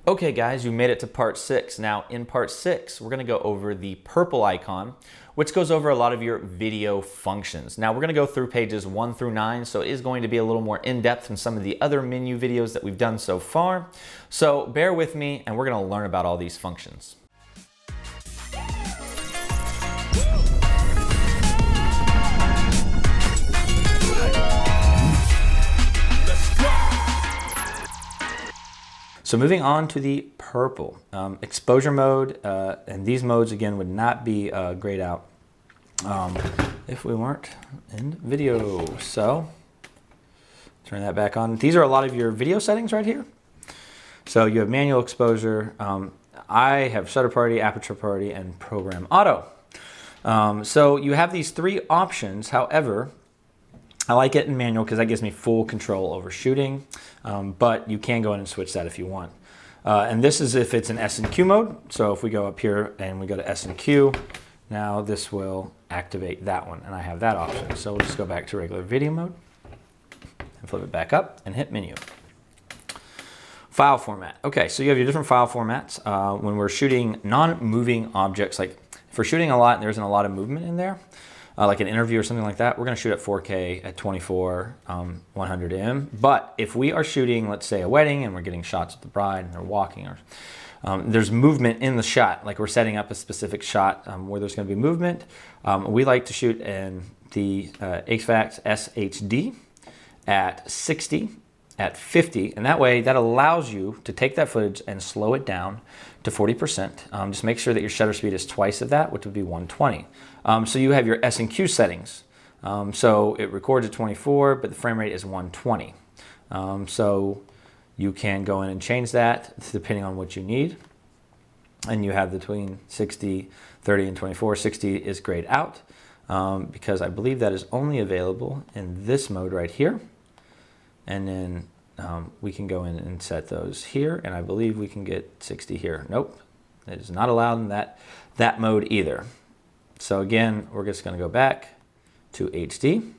Okay guys, you made it to part 6. Now in part 6, we're gonna go over the purple icon, which goes over a lot of your video functions. Now we're gonna go through pages 1 through 9, so it is going to be a little more in-depth than some of the other menu videos that we've done so far. So bear with me and we're gonna learn about all these functions. So moving on to the purple, exposure mode, and these modes again would not be grayed out if we weren't in video. So turn that back on. These are a lot of your video settings right here. So you have manual exposure. I have shutter priority, aperture priority, and program auto. So you have these three options. However, I like it in manual because that gives me full control over shooting, but you can go in and switch that if you want. And this is if it's in S&Q mode. So if we go up here and we go to S&Q, now this will activate that one, and I have that option. So we'll just go back to regular video mode and flip it back up and hit menu. File format. Okay, so you have your different file formats. When we're shooting non-moving objects, like if we're shooting a lot and there isn't a lot of movement in there, like an interview or something like that, we're going to shoot at 4K at 24, 100M. But if we are shooting, let's say, a wedding and we're getting shots of the bride and they're walking, or there's movement in the shot, like we're setting up a specific shot where there's going to be movement, we like to shoot in the HVAC SHD at 60, at 50, and that way that allows you to take that footage and slow it down to 40%. Just make sure that your shutter speed is twice of that, which would be 120. So you have your S&Q settings. So it records at 24, but the frame rate is 120. So you can go in and change that depending on what you need. And you have between 60, 30, and 24. 60 is grayed out because I believe that is only available in this mode right here. And then we can go in and set those here, and I believe we can get 60 here. Nope, it is not allowed in that mode either. So again, we're just going to go back to HD.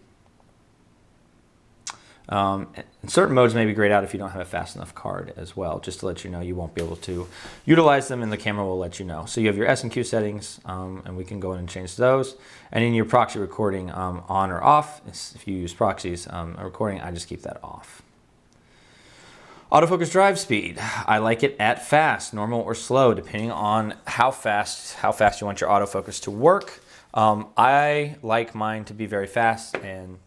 And certain modes may be grayed out if you don't have a fast enough card as well, just to let you know you won't be able to utilize them, and the camera will let you know. So you have your S&Q settings, and we can go in and change those. And in your proxy recording, on or off, if you use proxies recording, I just keep that off. Autofocus drive speed. I like it at fast, normal, or slow, depending on how fast you want your autofocus to work. I like mine to be very fast, and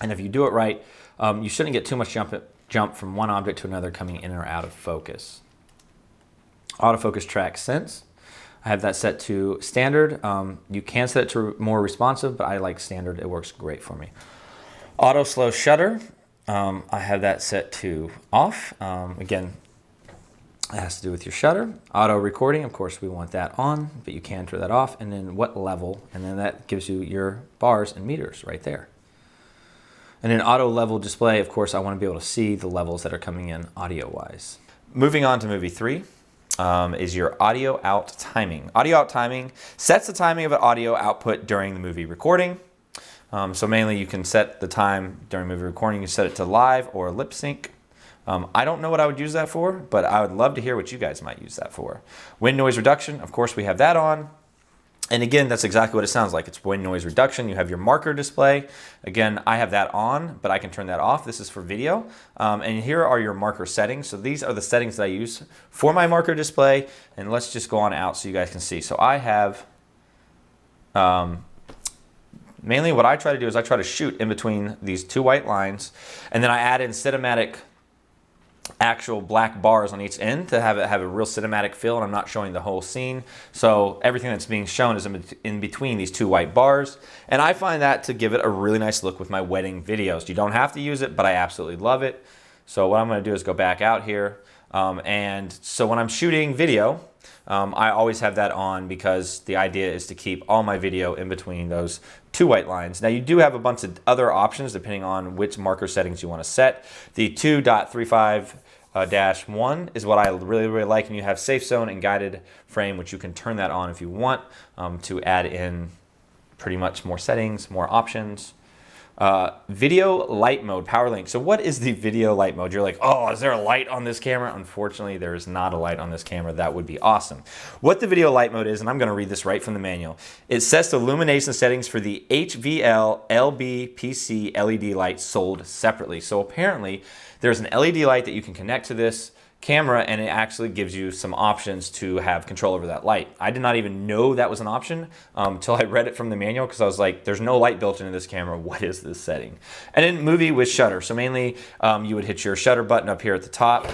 if you do it right, you shouldn't get too much jump from one object to another coming in or out of focus. Autofocus track sense. I have that set to standard. You can set it to more responsive, but I like standard. It works great for me. Auto slow shutter. I have that set to off. Again, it has to do with your shutter. Auto recording, of course, we want that on, but you can turn that off. And then what level, and then that gives you your bars and meters right there. And in auto level display, of course, I want to be able to see the levels that are coming in audio-wise. Moving on to movie 3 is your audio out timing. Audio out timing sets the timing of an audio output during the movie recording. So mainly you can set the time during movie recording. You set it to live or lip sync. I don't know what I would use that for, but I would love to hear what you guys might use that for. Wind noise reduction, of course, we have that on. And again, that's exactly what it sounds like. It's wind noise reduction. You have your marker display. Again, I have that on, but I can turn that off. This is for video. And here are your marker settings. So these are the settings that I use for my marker display. And let's just go on out so you guys can see. So I have, mainly what I try to do is I try to shoot in between these two white lines. And then I add in cinematic actual black bars on each end to have it have a real cinematic feel, and I'm not showing the whole scene. So everything that's being shown is in between these two white bars. And I find that to give it a really nice look with my wedding videos. You don't have to use it, but I absolutely love it. So what I'm going to do is go back out here. And so when I'm shooting video, I always have that on because the idea is to keep all my video in between those two white lines. Now you do have a bunch of other options depending on which marker settings you want to set. The 2.35-1 is what I really like, and you have safe zone and guided frame, which you can turn that on if you want to add in pretty much more settings, more options. Video light mode, power link. So what is the video light mode? You're like, oh, is there a light on this camera? Unfortunately, there is not a light on this camera. That would be awesome. What the video light mode is, and I'm going to read this right from the manual. It sets the illumination settings for the HVL LB PC LED light sold separately. So apparently, there's an LED light that you can connect to this camera, and it actually gives you some options to have control over that light. I did not even know that was an option until I read it from the manual, because I was like, there's no light built into this camera. What is this setting? And then movie with shutter. So mainly you would hit your shutter button up here at the top,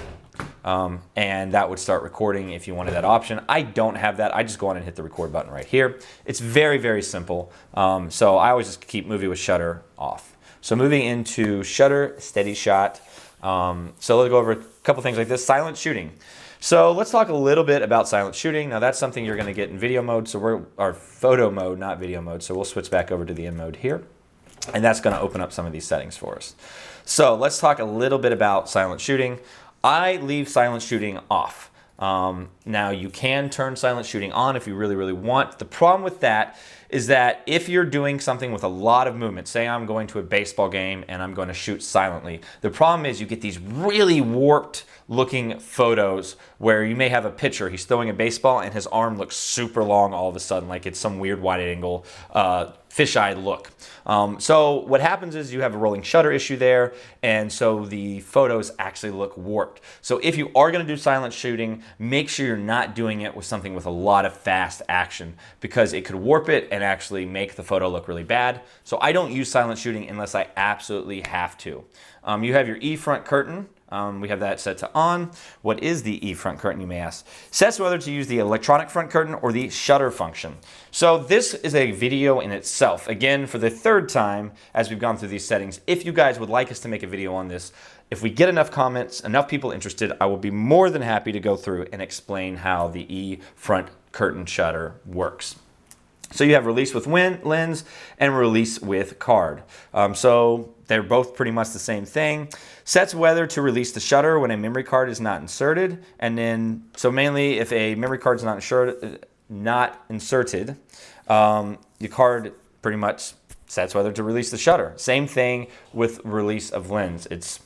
and that would start recording if you wanted that option. I don't have that. I just go on and hit the record button right here. It's very, very simple. So I always just keep movie with shutter off. So moving into shutter, steady shot. So let's go over a couple things like this. Silent shooting. So let's talk a little bit about silent shooting. Now that's something you're going to get in video mode. So our photo mode, not video mode. So we'll switch back over to the in mode here. And that's going to open up some of these settings for us. So let's talk a little bit about silent shooting. I leave silent shooting off. Now you can turn silent shooting on if you really, really want. The problem with that is that if you're doing something with a lot of movement, say I'm going to a baseball game and I'm going to shoot silently, the problem is you get these really warped looking photos where you may have a pitcher, he's throwing a baseball and his arm looks super long all of a sudden, like it's some weird wide angle fisheye look. So what happens is you have a rolling shutter issue there, and so the photos actually look warped. So if you are going to do silent shooting, make sure you're not doing it with something with a lot of fast action, because it could warp it and actually make the photo look really bad. So I don't use silent shooting unless I absolutely have to. You have your E front curtain. We have that set to on. What is the E front curtain, you may ask? Sets whether to use the electronic front curtain or the shutter function. So this is a video in itself. Again, for the third time as we've gone through these settings, if you guys would like us to make a video on this, if we get enough comments, enough people interested, I will be more than happy to go through and explain how the E front curtain shutter works. So you have release with lens and release with card. So they're both pretty much the same thing. Sets whether to release the shutter when a memory card is not inserted. And then, so mainly if a memory card is not inserted, your card pretty much sets whether to release the shutter. Same thing with release of lens. It's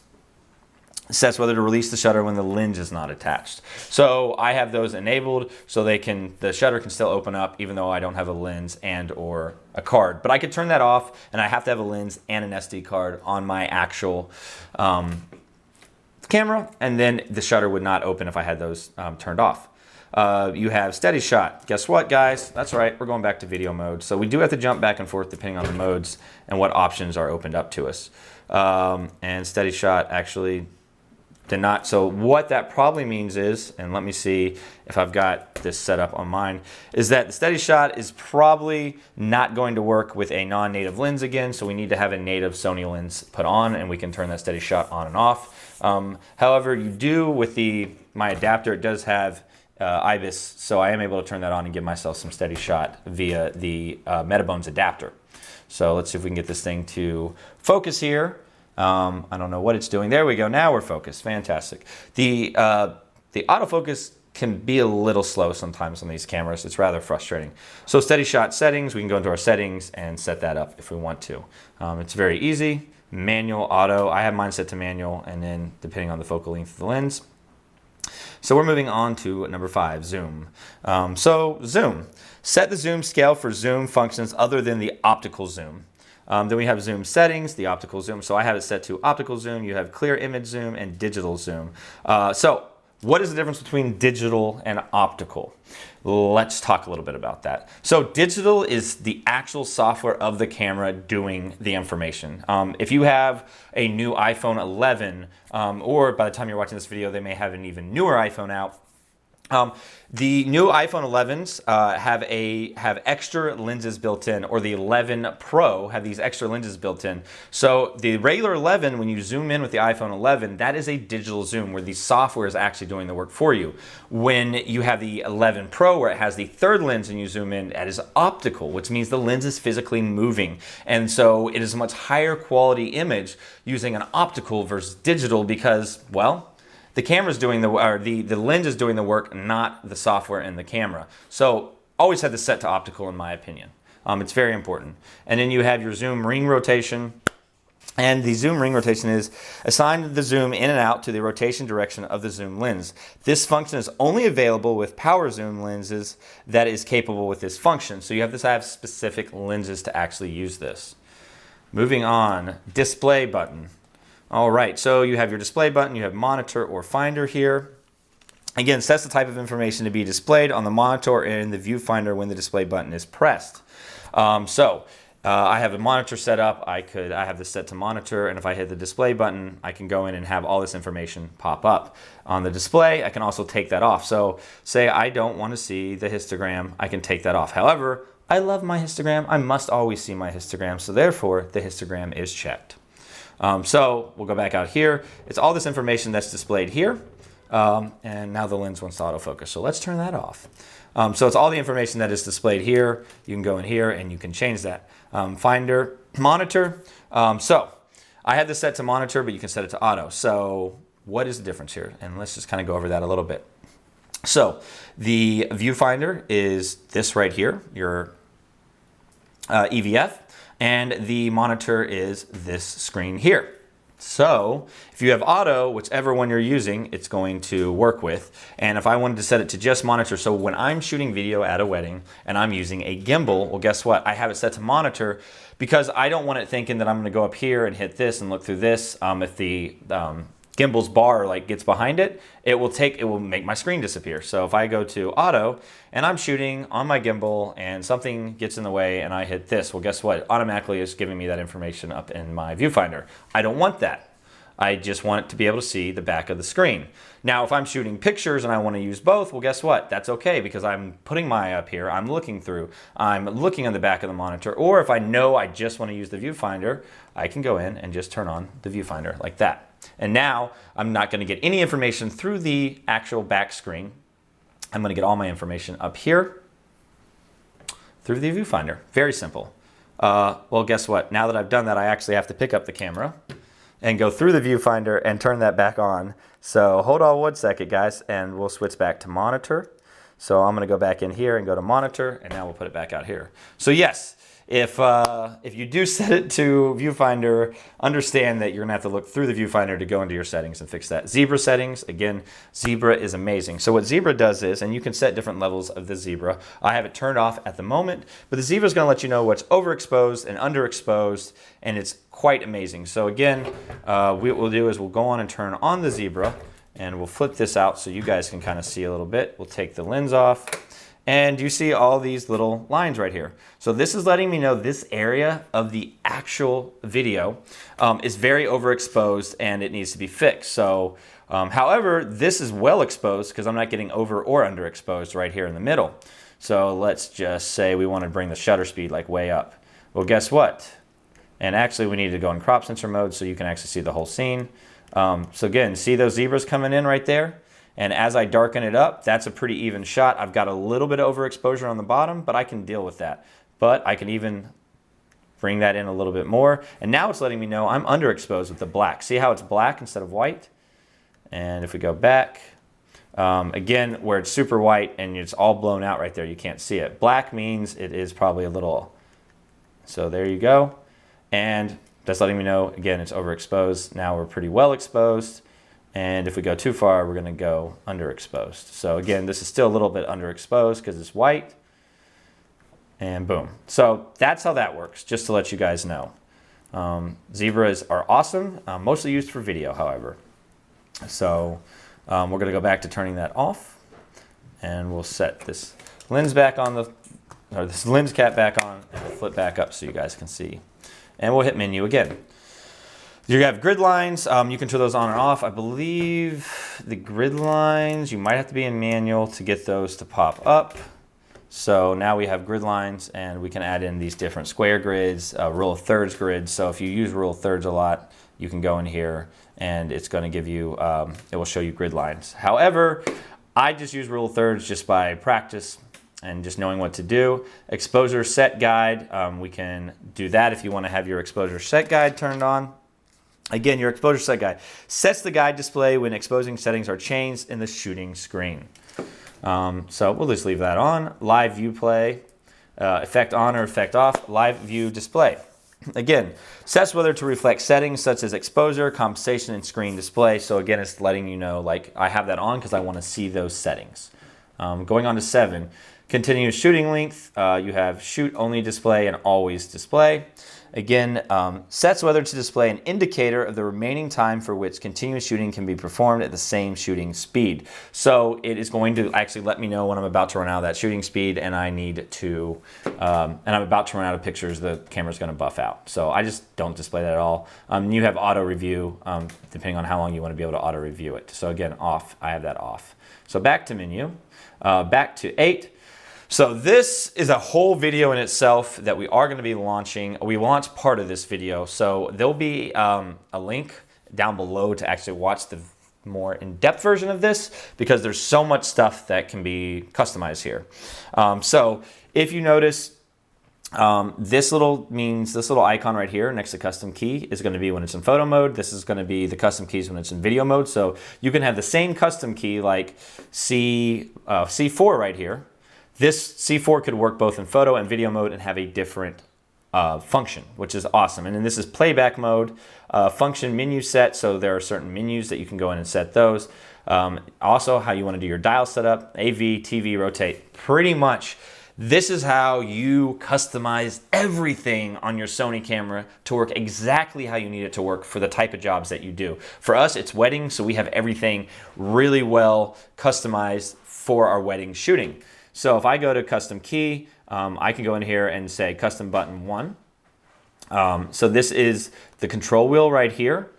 sets whether to release the shutter when the lens is not attached. So I have those enabled so the shutter can still open up even though I don't have a lens and or a card. But I could turn that off, and I have to have a lens and an SD card on my actual camera, and then the shutter would not open if I had those turned off. You have steady shot. Guess what, guys? That's right, we're going back to video mode. So we do have to jump back and forth depending on the modes and what options are opened up to us. And steady shot actually did not. So what that probably means is, and let me see if I've got this set up on mine, is that the steady shot is probably not going to work with a non-native lens again, so we need to have a native Sony lens put on, and we can turn that steady shot on and off. However, you do with my adapter, it does have IBIS, so I am able to turn that on and give myself some steady shot via the Metabones adapter. So let's see if we can get this thing to focus here. I don't know what it's doing. There we go. Now we're focused. Fantastic. The autofocus can be a little slow sometimes on these cameras. It's rather frustrating. So steady shot settings, we can go into our settings and set that up if we want to. It's very easy. Manual, auto. I have mine set to manual, and then depending on the focal length of the lens. So we're moving on to number 5, zoom. So zoom. Set the zoom scale for zoom functions other than the optical zoom. Then we have zoom settings, the optical zoom. So I have it set to optical zoom. You have clear image zoom and digital zoom. So what is the difference between digital and optical? Let's talk a little bit about that. So digital is the actual software of the camera doing the information. If you have a new iPhone 11, or by the time you're watching this video, they may have an even newer iPhone out. The new iPhone 11s have extra lenses built in, or the 11 Pro have these extra lenses built in. So the regular 11, when you zoom in with the iPhone 11, that is a digital zoom where the software is actually doing the work for you. When you have the 11 Pro where it has the third lens and you zoom in, that is optical, which means the lens is physically moving. And so it is a much higher quality image using an optical versus digital because, well, the camera's doing the lens is doing the work, not the software in the camera. So always have this set to optical in my opinion. It's very important. And then you have your zoom ring rotation. And the zoom ring rotation is assigned the zoom in and out to the rotation direction of the zoom lens. This function is only available with power zoom lenses that is capable with this function. So you have to have specific lenses to actually use this. Moving on, display button. All right, so you have your display button, you have monitor or finder here. Again, sets the type of information to be displayed on the monitor or in the viewfinder when the display button is pressed. I have a monitor set up. I have this set to monitor, and if I hit the display button, I can go in and have all this information pop up. On the display, I can also take that off. So say I don't want to see the histogram, I can take that off. However, I love my histogram. I must always see my histogram, so therefore the histogram is checked. So we'll go back out here. It's all this information that's displayed here, and now the lens wants to autofocus. So let's turn that off. So it's all the information that is displayed here. You can go in here and you can change that. Finder, monitor. So I have this set to monitor, but you can set it to auto. So what is the difference here? And let's just kind of go over that a little bit. So the viewfinder is this right here, your EVF, and the monitor is this screen here. So if you have auto, whichever one you're using, it's going to work with. And if I wanted to set it to just monitor, so when I'm shooting video at a wedding and I'm using a gimbal, well, guess what? I have it set to monitor because I don't want it thinking that I'm going to go up here and hit this and look through this. If the gimbal's bar like gets behind it, it will make my screen disappear. So if I go to auto and I'm shooting on my gimbal and something gets in the way and I hit this, well, guess what? It automatically is giving me that information up in my viewfinder. I don't want that. I just want it to be able to see the back of the screen. Now, if I'm shooting pictures and I want to use both, well, guess what? That's okay because I'm putting my up here, I'm looking through, I'm looking on the back of the monitor, or if I know I just want to use the viewfinder, I can go in and just turn on the viewfinder like that. And now I'm not going to get any information through the actual back screen. I'm going to get all my information up here through the viewfinder. Very simple. Well, guess what? Now that I've done that, I actually have to pick up the camera and go through the viewfinder and turn that back on. So hold on 1 second, guys, and we'll switch back to monitor. So I'm going to go back in here and go to monitor, and now we'll put it back out here. So yes, if you do set it to viewfinder, understand that you're going to have to look through the viewfinder to go into your settings and fix that. Zebra settings, again, Zebra is amazing. So what Zebra does is, and you can set different levels of the Zebra. I have it turned off at the moment, but the Zebra is going to let you know what's overexposed and underexposed, and it's quite amazing. So again, what we'll do is we'll go on and turn on the Zebra, and we'll flip this out so you guys can kind of see a little bit. We'll take the lens off. And you see all these little lines right here. So this is letting me know this area of the actual video is very overexposed and it needs to be fixed. So, however, this is well exposed because I'm not getting over or underexposed right here in the middle. So let's just say we want to bring the shutter speed like way up. Well, guess what? And actually we need to go in crop sensor mode so you can actually see the whole scene. So again, see those zebras coming in right there? And as I darken it up, that's a pretty even shot. I've got a little bit of overexposure on the bottom, but I can deal with that. But I can even bring that in a little bit more. And now it's letting me know I'm underexposed with the black. See how it's black instead of white? And if we go back, again, where it's super white and it's all blown out right there, you can't see it. Black means it is probably a little, so there you go. And that's letting me know, again, it's overexposed. Now we're pretty well exposed. And if we go too far, we're going to go underexposed. So again, this is still a little bit underexposed because it's white. And boom. So that's how that works, just to let you guys know. Zebras are awesome, mostly used for video, however. So we're going to go back to turning that off. And we'll set this lens back on this lens cap back on, and we'll flip back up so you guys can see. And we'll hit menu again. You have grid lines. You can turn those on and off. I believe the grid lines, you might have to be in manual to get those to pop up. So now we have grid lines and we can add in these different square grids, rule of thirds grids. So if you use rule of thirds a lot, you can go in here and it's going to give you, it will show you grid lines. However, I just use rule of thirds just by practice and just knowing what to do. Exposure set guide, we can do that if you want to have your exposure set guide turned on. Again, your exposure set guide sets the guide display when exposing settings are changed in the shooting screen. So we'll just leave that on. Live view play, effect on or effect off, live view display. Again, sets whether to reflect settings such as exposure, compensation, and screen display. So again, it's letting you know, like, I have that on because I want to see those settings. Going on to 7, continuous shooting length. You have shoot only display and always display. Again, sets whether to display an indicator of the remaining time for which continuous shooting can be performed at the same shooting speed. So it is going to actually let me know when I'm about to run out of that shooting speed and I need to, and I'm about to run out of pictures, the camera's going to buff out. So I just don't display that at all. You have auto review, depending on how long you want to be able to auto review it. So again, off, I have that off. So back to menu, back to 8. So this is a whole video in itself that we are going to be launching. We launched part of this video, so there'll be a link down below to actually watch the more in-depth version of this, because there's so much stuff that can be customized here. So if you notice, this little icon right here next to custom key is going to be when it's in photo mode. This is going to be the custom keys when it's in video mode. So you can have the same custom key like C4 right here. This C4 could work both in photo and video mode and have a different function, which is awesome. And then this is playback mode, function menu set. So there are certain menus that you can go in and set those. Also how you want to do your dial setup, AV, TV, rotate. Pretty much this is how you customize everything on your Sony camera to work exactly how you need it to work for the type of jobs that you do. For us, it's weddings, so we have everything really well customized for our wedding shooting. So if I go to custom key, I can go in here and say custom button 1. So this is the control wheel right here.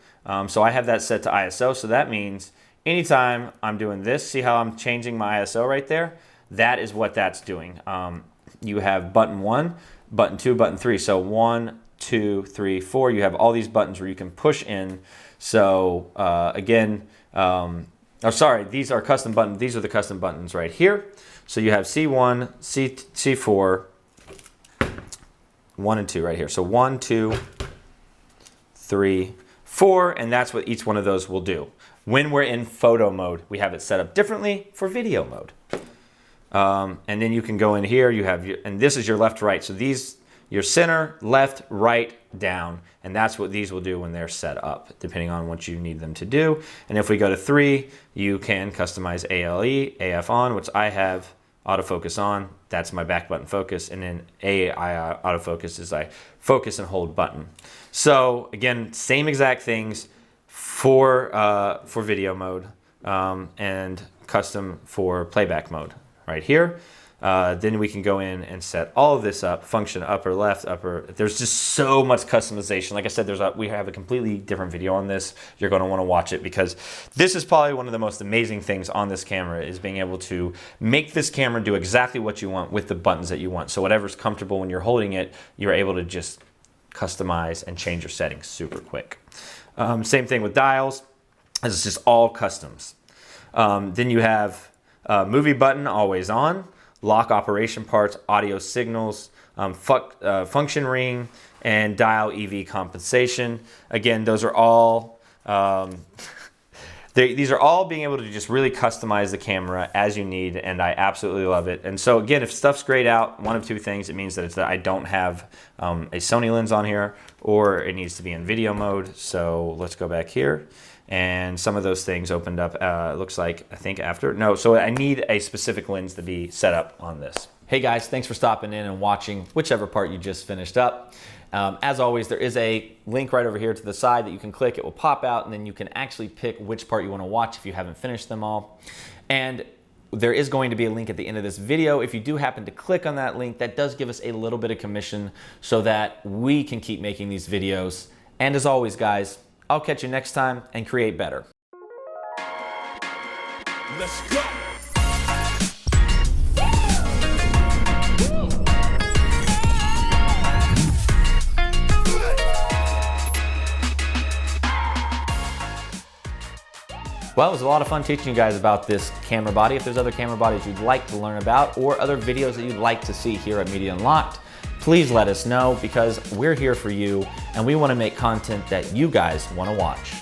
So I have that set to ISO. So that means anytime I'm doing this, see how I'm changing my ISO right there? That is what that's doing. You have button 1, button 2, button 3. So 1, 2, 3, 4. You have all these buttons where you can push in. So again, sorry, these are custom buttons. These are the custom buttons right here. So you have C1, C4, 1 and 2 right here. So 1, 2, 3, 4, and that's what each one of those will do. When we're in photo mode, we have it set up differently for video mode. And then you can go in here, you have, and this is your left to right. So these, your center, left, right, down, and that's what these will do when they're set up, depending on what you need them to do. And if we go to 3, you can customize ALE, AF on, which I have autofocus on. That's my back button focus, and then AI autofocus is I focus and hold button. So again, same exact things for video mode and custom for playback mode right here. Then we can go in and set all of this up, function upper, left, upper. There's just so much customization. Like I said, we have a completely different video on this. You're going to want to watch it because this is probably one of the most amazing things on this camera is being able to make this camera do exactly what you want with the buttons that you want. So whatever's comfortable when you're holding it, you're able to just customize and change your settings super quick. Same thing with dials, as it's just all customs. Then you have movie button, always on. Lock operation parts, audio signals, function ring, and dial EV compensation. Again, those are all, these are all being able to just really customize the camera as you need, and I absolutely love it. And so again, if stuff's grayed out, one of two things, it means that it's that I don't have a Sony lens on here, or it needs to be in video mode. So let's go back here. And some of those things opened up, looks like, I think after. No, so I need a specific lens to be set up on this. Hey guys, thanks for stopping in and watching whichever part you just finished up. As always, there is a link right over here to the side that you can click. It will pop out, and then you can actually pick which part you want to watch if you haven't finished them all. And there is going to be a link at the end of this video. If you do happen to click on that link, that does give us a little bit of commission so that we can keep making these videos. And as always, guys, I'll catch you next time and create better. Let's go. Well, it was a lot of fun teaching you guys about this camera body. If there's other camera bodies you'd like to learn about or other videos that you'd like to see here at Media Unlocked, please let us know because we're here for you and we want to make content that you guys want to watch.